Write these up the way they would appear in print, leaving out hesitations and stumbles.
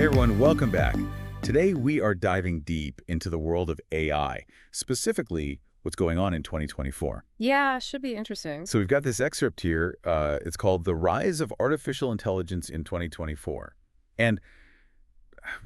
everyone, welcome back. Today we are diving deep into the world of AI, specifically what's going on in 2024. Yeah, should be interesting. So we've got this excerpt here. It's called The Rise of Artificial Intelligence in 2024. And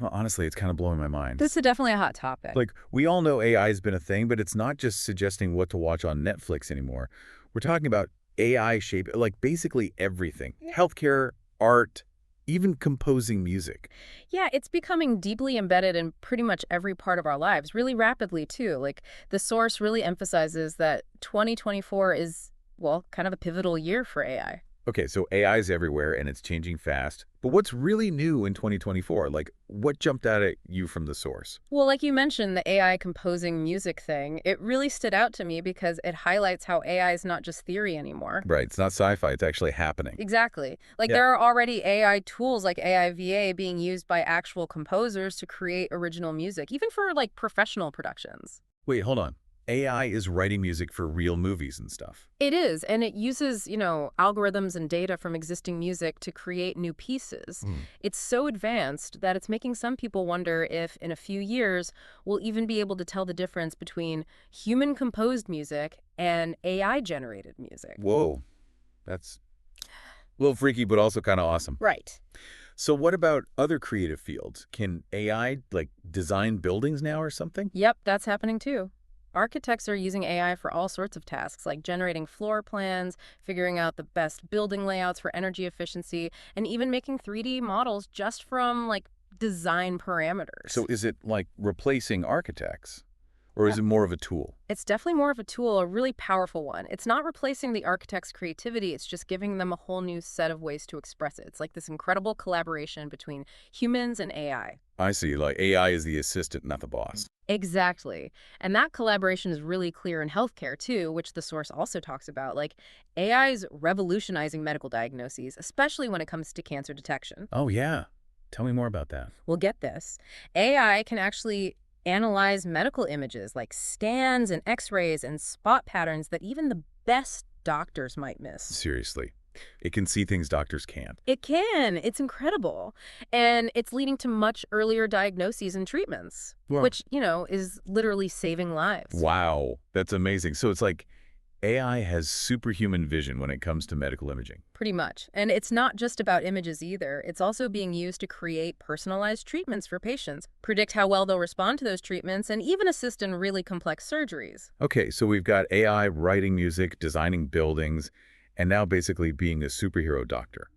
well, honestly, it's kind of blowing my mind. This is definitely a hot topic. Like, we all know AI has been a thing, but it's not just suggesting what to watch on Netflix anymore. We're talking about AI shape, like basically everything. Healthcare, art, even composing music. Yeah, it's becoming deeply embedded in pretty much every part of our lives, really rapidly too. Like the source really emphasizes that 2024 is, well, kind of a pivotal year for AI. Okay, so AI is everywhere and it's changing fast. But what's really new in 2024? Like, what jumped out at you from the source? Well, like you mentioned, the AI composing music thing, it really stood out to me because it highlights how AI is not just theory anymore. Right, it's not sci-fi, it's actually happening. Exactly. Like Yeah. there are already AI tools like AIVA being used by actual composers to create original music, even for like professional productions. Wait, hold on. AI is writing music for real movies and stuff. It is, and it uses, algorithms and data from existing music to create new pieces. Hmm. It's so advanced that it's making some people wonder if, in a few years, we'll even be able to tell the difference between human-composed music and AI-generated music. Whoa, that's a little freaky, but also kind of awesome. Right. So what about other creative fields? Can AI, like, design buildings now or something? Yep, that's happening too. Architects are using AI for all sorts of tasks, like generating floor plans, figuring out the best building layouts for energy efficiency, and even making 3D models just from, design parameters. So is it, like, replacing architects? Or is it more of a tool? It's definitely more of a tool, a really powerful one. It's not replacing the architect's creativity, it's just giving them a whole new set of ways to express it. It's like this incredible collaboration between humans and AI. I see, like, AI is the assistant, not the boss. Exactly. And that collaboration is really clear in healthcare, too, which the source also talks about. Like, AI is revolutionizing medical diagnoses, especially when it comes to cancer detection. Oh, yeah. Tell me more about that. Well, get this. AI can actually analyze medical images like scans and x-rays and spot patterns that even the best doctors might miss. Seriously. It can see things doctors can't. It can. It's incredible. And it's leading to much earlier diagnoses and treatments, Wow. which, is literally saving lives. Wow. That's amazing. So it's like AI has superhuman vision when it comes to medical imaging. Pretty much. And it's not just about images either. It's also being used to create personalized treatments for patients, predict how well they'll respond to those treatments, and even assist in really complex surgeries. Okay, so we've got AI writing music, designing buildings, and now basically being a superhero doctor.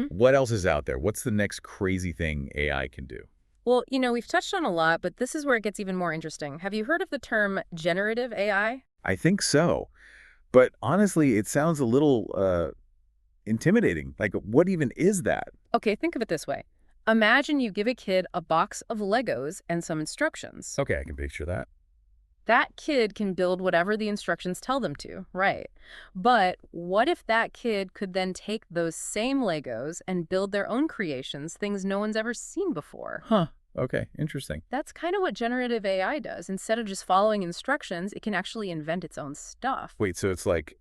What else is out there? What's the next crazy thing AI can do? Well, we've touched on a lot, but this is where it gets even more interesting. Have you heard of the term generative AI? I think so. But honestly, it sounds a little intimidating. Like, what even is that? Okay, think of it this way. Imagine you give a kid a box of Legos and some instructions. Okay, I can picture that. That kid can build whatever the instructions tell them to, right? But what if that kid could then take those same Legos and build their own creations, things no one's ever seen before? Huh. Okay, interesting. That's kind of what generative AI does. Instead of just following instructions, it can actually invent its own stuff. Wait, so it's like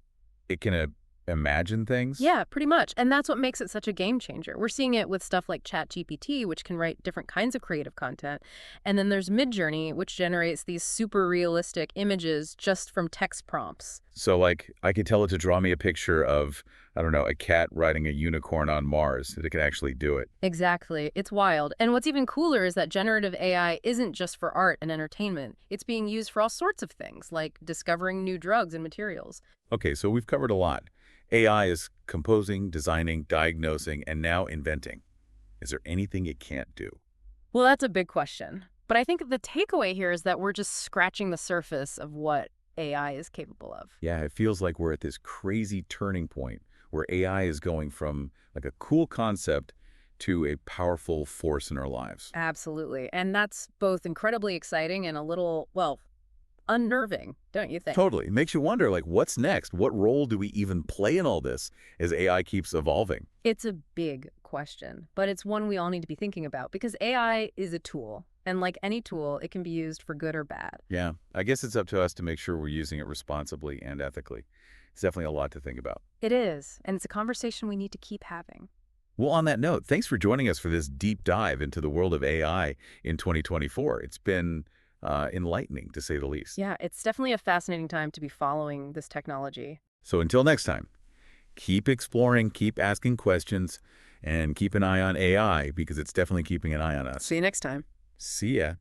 it can imagine things? Yeah, pretty much. And that's what makes it such a game changer. We're seeing it with stuff like ChatGPT, which can write different kinds of creative content. And then there's Midjourney, which generates these super realistic images just from text prompts. So, like, I could tell it to draw me a picture of, I don't know, a cat riding a unicorn on Mars, that it can actually do it. Exactly. It's wild. And what's even cooler is that generative AI isn't just for art and entertainment. It's being used for all sorts of things, like discovering new drugs and materials. Okay, so we've covered a lot. AI is composing, designing, diagnosing, and now inventing. Is there anything it can't do? Well, that's a big question. But I think the takeaway here is that we're just scratching the surface of what AI is capable of. Yeah, it feels like we're at this crazy turning point where AI is going from like a cool concept to a powerful force in our lives. Absolutely. And that's both incredibly exciting and a little, well, unnerving, don't you think? Totally. It makes you wonder, like, what's next? What role do we even play in all this as AI keeps evolving? It's a big question, but it's one we all need to be thinking about because AI is a tool. And like any tool, it can be used for good or bad. Yeah, I guess it's up to us to make sure we're using it responsibly and ethically. It's definitely a lot to think about. It is, and it's a conversation we need to keep having. Well, on that note, thanks for joining us for this deep dive into the world of AI in 2024. It's been enlightening, to say the least. Yeah, it's definitely a fascinating time to be following this technology. So until next time, keep exploring, keep asking questions, and keep an eye on AI because it's definitely keeping an eye on us. See you next time. See ya.